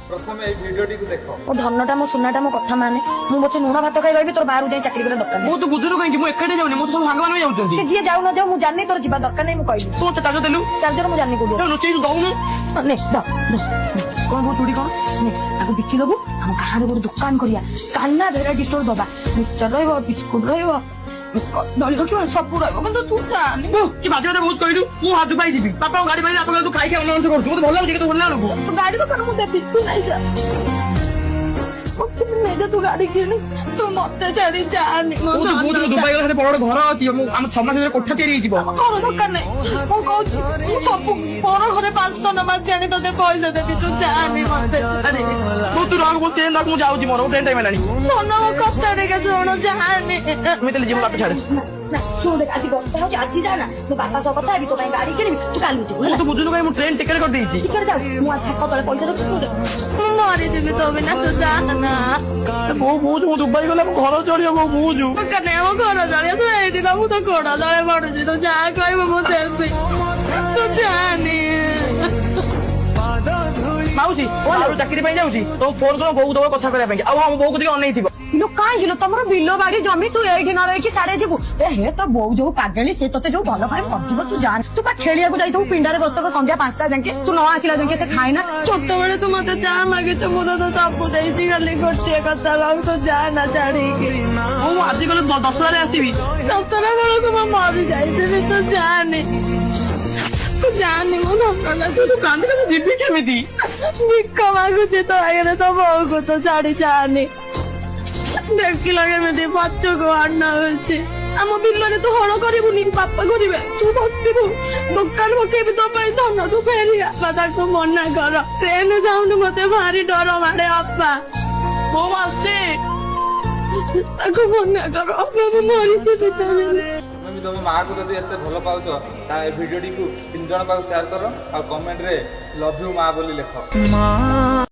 प्रथम ए वीडियोटी को देखो ओ धनटा मो सुनाटा मो कथा माने मु बचे नुणा भात खाई रहबी तोर बाहर जाई चाकरी करे दरकार मु तो बुझुनो कहीं मु एकाडे जाउनी मो सब भांग माने जाउचंती से जिए जाऊ न जाऊ मु जाननी तोर जीवा दरकार नै मु कहबी तू चार्जर देलु चार्जर मु जाननी कोडी नचेई दउनु ने द कोन भो चूड़ी कोन ने आगु बिक्की दबु हम कहार गोटे दुकान करिया कान्ना भेराइटी स्टोर दबा मिक्सचर रहइबो बिस्कुट रहइबो दली रखिबो सब रहइबो କିନ୍ତୁ तू जाने कि बाजे बाजे बुझ कइलु मु हाथ पाई जीबी पापा गाड़ी पाई आपन तू खाई के अनंत करछु मते भल लाଗୁଛି के तू होला लोगो तू गाड़ी तो कर मु देबी तू नहीं जा मत नहीं जा तू गाड़ी किने तू मते छाड़ी जाने तू तो बहुत दुबई गला बड़ घर अछि हम 6 मास धरे कोठा तेरी जीवो घर दरकार नै मु कहूची मु सब बड़ घरे 500 नमा जानी तते पैसा देबी तू जाने मते अरे तू रंग बोल चेन मु जाउची मोर ट्रेन टाइम हेलानी मन मो कथा रे के सुनो जाने मितले जीव लाट छाड़े ना सुनो देख आज वर्षा हो आज जाना तो बाता सह कथा भी तो भाई गाड़ी किनबी तू कालू जे मु तो बुझुनो कहीं मु ट्रेन टिकट कर देइची टिकट जा मु आज छाक तले पैसा रखी तू मरी जेबी तो बिना तू जाना बो बुझ मु दुबई गला घर चढ़ियो बो बुझु कने हम घर जाने तो एडी ना मु तो कोडा जाने पड़ुची तो जा कहबो मु देबी तू जाने माउसी आरो चाकरी पे जाउची तो फोन करो बहु दबो कथा करे पे आ हम बहु को अनै थिबो लो काई हिलो तमरो बिलो बाड़ी जमी तू एठी न रही कि साडे जेबू ए हे तो बौ जो पागली से तते जो भलो भाई पजिबो तू जान तू पा खेलिया को जाइतू पिंडारे बस्तक संध्या 5टा जाके तू न आसिला जाके से खाए ना छोट बेले तू मते जा मागे तो मु तो सब देइसी खाली गोटे कथा लाग तो जा ना छाड़ी के मु आज गले 10 रे आसीबी सतरा बेले को मर जाइते तो जाने तू जाने मो धक्का तू कांद के जीबी केमिति निक्का मागु जे तो आगे तो बौ को तो छाड़ी जाने देखी लगे में बच्चों को आना होचे आम बिल्लरे तू हड़ करिबुनी बापा करिवे तू बसिबु दुकान पकेबी तो पई धन तू फेरिया बाबा को मना कर ट्रेन जाउनु मते भारी डर मारे अपा मो मासे ताको मना कर अपा भी मरी से सीता तुम माँ को जब एत भल पाच भिडियो टी 3 जन पाक शेयर कर और कमेंट रे लव यू माँ बोली लेख।